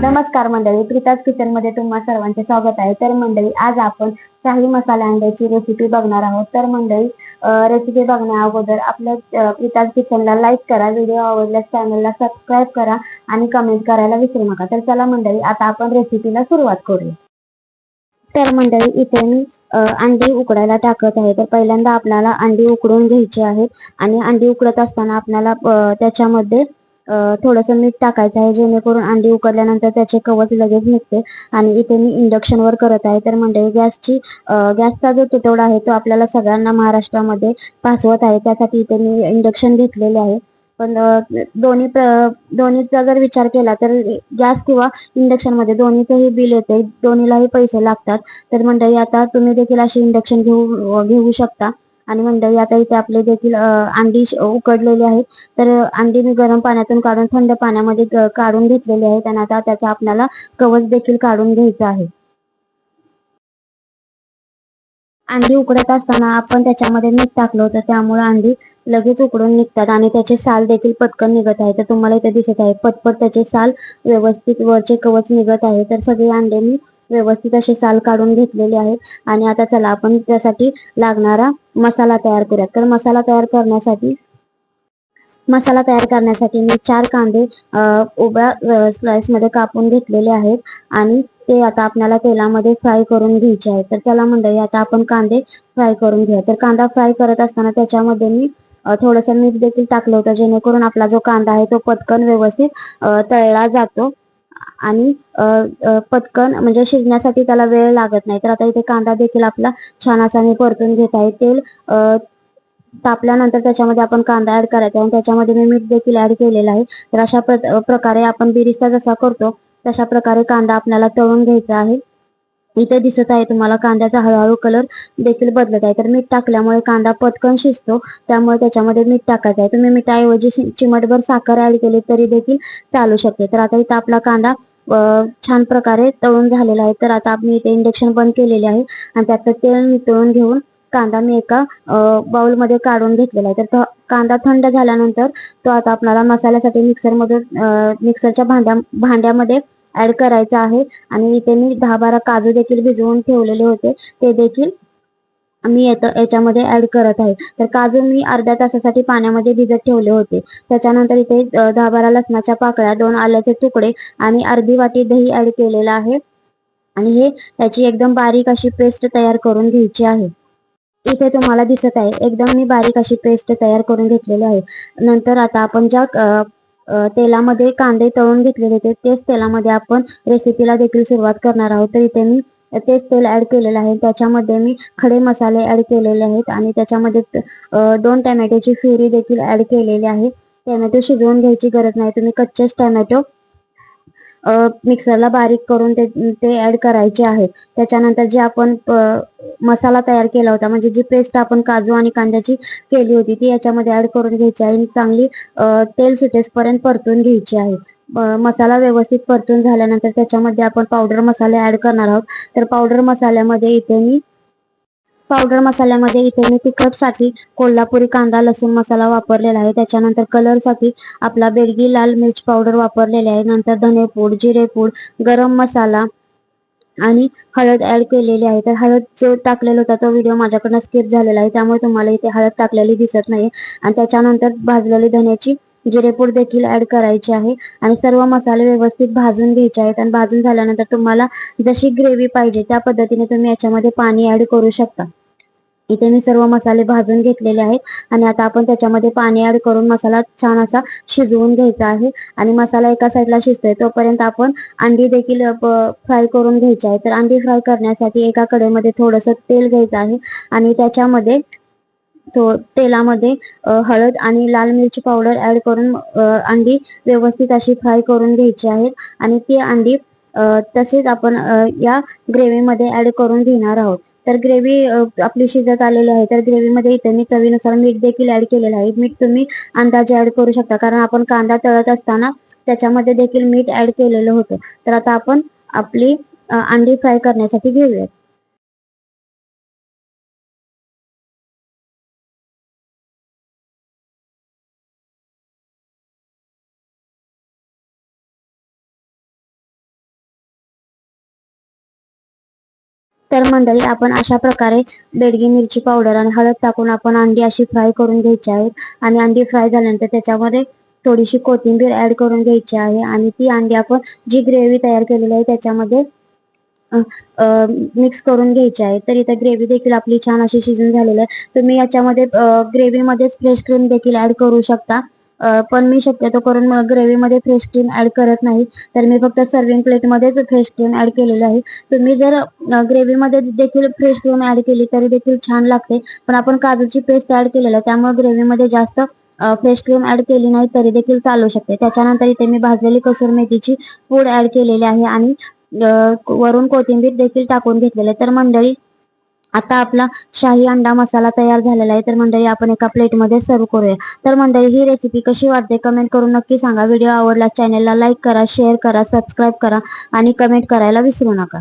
नमस्कार मंडळी, प्रीताज किचन मध्ये तुम्हा सर्वांचे स्वागत आहे. तर मंडळी, आज आपण शाही मसाला अंड्याची रेसिपी बघणार आहोत. तर मंडळी, रेसिपी बघण्या अगोदर आपल्या प्रीताज किचनला लाईक करा, व्हिडिओ आवडल्यास चॅनलला सबस्क्राईब करा आणि कमेंट करायला विसरू नका. तर चला मंडळी, आता आपण रेसिपीला सुरुवात करूया. तर मंडळी, इथे मी अंडी उकडायला टाकत आहे. तर पहिल्यांदा आपल्याला अंडी उकडून घ्यायची आहेत आणि अंडी उकडत असताना आपल्याला त्याच्यामध्ये थोडंसं मीठ टाकायचं आहे, जेणेकरून अंडी उकडल्यानंतर त्याचे कवच लगेच निघते. आणि इथे मी इंडक्शनवर करत आहे. तर मंडळी, गॅसचा जो तुटवडा आहे तो आपल्याला सगळ्यांना महाराष्ट्रामध्ये भासवत आहे. त्यासाठी इथे मी इंडक्शन घेतलेले आहे. पण दोन्हीचा जर विचार केला तर गॅस किंवा इंडक्शन मध्ये दोन्हीचंही बिल येते, दोन्हीलाही पैसे लागतात. तर मंडळी, आता तुम्ही देखील असे इंडक्शन घेऊ शकता. आणि मंडळी, आता इथे आपले देखील अंडी उकडलेली आहेत. तर अंडी मी गरम पाण्यातून काढून थंड पाण्यामध्ये काढून घेतलेली आहेत आणि आता त्याचा आपल्याला कवच देखील काढून घ्यायचा आहे. अंडी उकडत असताना आपण त्याच्यामध्ये मीठ टाकलं होतं, त्यामुळे अंडी लगेच उकडून निघतात आणि त्याचे साल देखील पटकन निघत आहे. तर तुम्हाला इथे दिसत आहे पटपट त्याचे साल व्यवस्थित वरचे कवच निघत आहे. तर सगळे अंडे मी व्यवस्थित असे साल काढून घेतलेले आहेत. आणि आता चला आपण त्यासाठी लागणारा मसाला तयार करूया. तर मसाला तयार करण्यासाठी मी 4 कांदे उभ्या स्लाइस मध्ये कापून घेतलेले आहेत आणि ते आता आपल्याला तेलामध्ये फ्राय करून घ्यायचे आहे. तर चला मंडळी, आता आपण कांदे फ्राय करून घेऊया. तर कांदा फ्राय करत असताना त्याच्यामध्ये मी थोडंसं मीठ देखील टाकलं होतं, जेणेकरून आपला जो कांदा आहे तो पटकन व्यवस्थित तळला जातो आणि पटकन म्हणजे शिजण्यासाठी त्याला वेळ लागत नाही. तर आता इथे कांदा देखील आपला छान असा मी परतून घेत आहे. तेल तापल्यानंतर त्याच्यामध्ये आपण कांदा ऍड करायचा आणि त्याच्यामध्ये मी मीठ देखील ऍड केलेलं आहे. तर अशा प्रकारे आपण बिरिस्ता जसा करतो तशा प्रकारे कांदा आपल्याला तळून घ्यायचा आहे. इथे दिसत आहे तुम्हाला कांद्याचा हळूहळू कलर देखील बदलत आहे. तर मीठ टाकल्यामुळे कांदा पटकन शिजतो, त्यामुळे त्याच्यामध्ये मीठ टाकायचं आहे. तुम्ही मिठाऐवजी चिमटभर साखर ऍड केली तरी देखील चालू शकते. तर आता इथं आपला कांदा छान प्रकारे तळून झालेला आहे. तर आता आपण इथे इंडक्शन बंद केलेले आहे आणि त्यात तेल नितळून घेऊन कांदा मी एका बाउलमध्ये काढून घेतलेला आहे. तर तो कांदा थंड झाल्यानंतर तो आता आपल्याला मसाल्यासाठी मिक्सरच्या भांड्यामध्ये ऍड करायचा आहे. आणि इथे मी 10-12 काजू देखील भिजवून ठेवलेले होते, ते देखील मी याच्यामध्ये ऍड करत आहे. तर काजू मी अर्ध्या तासासाठी पाण्यामध्ये भिजत ठेवले होते. त्याच्यानंतर इथे 10-12 लसणाच्या पाकळ्या, 2 आल्याचे तुकडे आणि अर्धी वाटी दही ऍड केलेलं आहे. आणि हे त्याची एकदम बारीक अशी पेस्ट तयार करून घ्यायची आहे. इथे तुम्हाला दिसत आहे एकदम मी बारीक अशी पेस्ट तयार करून घेतलेली आहे. नंतर आता आपण ज्या तेलामध्ये कांदे तळून घेतलेले होते तेच तेलामध्ये आपण रेसिपीला देखील सुरुवात करणार आहोत. तर इथे मी तेच तेल ऍड केलेलं आहे. त्याच्यामध्ये मी खडे मसाले ऍड केलेले आहेत आणि त्याच्यामध्ये 2 टोमॅटोची प्युरी देखील ऍड केलेली आहे. टोमॅटो शिजवून घ्यायची गरज नाही, तुम्ही कच्चेच टोमॅटो मिक्सरला बारीक करून ते ऍड करायचे आहेत. त्याच्यानंतर जे आपण मसाला तयार केला होता, म्हणजे जी पेस्ट आपण काजू आणि कांद्याची केली होती ती याच्यामध्ये ऍड करून घ्यायची आहे आणि चांगली तेल सुटेपर्यंत परतून घ्यायची आहे. मसाला व्यवस्थित परतून झाल्यानंतर त्याच्यामध्ये आपण पावडर मसाले ऍड करणार आहोत. तर पावडर मसाल्यामध्ये इथे मी तिखटसाठी कोल्हापुरी कांदा लसूण मसाला वापरलेला आहे. त्याच्यानंतर कलरसाठी आपला बेडगी लाल मिर्च पावडर वापरलेले आहे. नंतर धनेपूड, जिरेपूड, गरम मसाला आणि हळद ऍड केलेली आहे. तर हळद जो टाकलेला होता तो व्हिडिओ माझ्याकडनं स्किप झालेला आहे, त्यामुळे तुम्हाला इथे हळद टाकलेली दिसत नाही. आणि त्याच्यानंतर भाजलेली धन्याची जिरेपूड देखील ऍड करायची आहे आणि सर्व मसाले व्यवस्थित भाजून घ्यायचे आहेत. आणि भाजून झाल्यानंतर तुम्हाला जशी ग्रेव्ही पाहिजे त्या पद्धतीने तुम्ही याच्यामध्ये पाणी ऍड करू शकता. इथे मी सर्व मसाले भाजून घेतलेले आहेत आणि आता आपण त्याच्यामध्ये पाणी ऍड करून मसाला छान असा शिजवून घ्यायचा आहे. आणि मसाला एका साईडला शिजतोय तोपर्यंत आपण अंडी देखील फ्राय करून घ्यायची आहे. तर अंडी फ्राय करण्यासाठी एका कढईमध्ये थोडंसं तेल घ्यायचं आहे आणि त्याच्यामध्ये तेलामध्ये हळद आणि लाल मिरची पावडर ऍड करून अंडी व्यवस्थित अशी फ्राय करून घ्यायची आहेत. आणि ती अंडी तसेच आपण या ग्रेव्हीमध्ये ऍड करून घेणार आहोत. तर ग्रेव्ही आपली शिजत आलेली आहे. तर ग्रेव्हीमध्ये इथे मी चवीनुसार मीठ देखील ऍड केलेलं आहे. मीठ तुम्ही अंदाजे ऍड करू शकता, कारण आपण कांदा तळत असताना त्याच्यामध्ये देखील मीठ ऍड केलेलं होतं. तर आता आपण आपली अंडी फ्राय करण्यासाठी घेऊयात. तर मंडळी आपण अशा प्रकारे बेडगी मिरची पावडर आणि हळद टाकून आपण अंडी अशी फ्राय करून घ्यायची आहेत. आणि अंडी फ्राय झाल्यानंतर त्याच्यामध्ये थोडीशी कोथिंबीर ऍड करून घ्यायची आहे आणि ती अंडी आपण जी ग्रेव्ही तयार केलेली आहे त्याच्यामध्ये मिक्स करून घ्यायची आहे. तर इथं ग्रेव्ही देखील आपली छान अशी शिजून झालेली आहे. तुम्ही याच्यामध्ये ग्रेव्ही मध्येच फ्रेश क्रीम देखील ऍड करू शकता. पण मी शक्यतो करून ग्रेव्ही मध्ये फ्रेश क्रीम ऍड करत नाही, तर मी फक्त सर्विंग प्लेट मध्येच फ्रेश क्रीम ऍड केलेली आहे. तुम्ही जर ग्रेव्ही मध्ये देखील फ्रेश क्रीम ऍड केली तरी देखील छान लागते, पण आपण काजूची पेस्ट ऍड केलेली आहे त्यामुळे ग्रेव्ही मध्ये जास्त फ्रेश क्रीम ऍड केली नाही तरी देखील चालू शकते. त्याच्यानंतर इथे मी भाजलेली कसुरी मेथीची पूड ऍड केलेली आहे आणि वरून कोथिंबीर देखील टाकून घेतलेले. तर मंडळी आता आपला शाही अंडा मसाला तयार झालेला आहे. तर मंडळी आपण एका प्लेट मध्ये सर्व करूया. तर मंडळी ही रेसिपी कशी वाटते कमेंट करून नक्की सांगा. व्हिडिओ आवडला चॅनलला लाईक करा, शेअर करा, सबस्क्राईब करा आणि कमेंट करायला विसरू नका.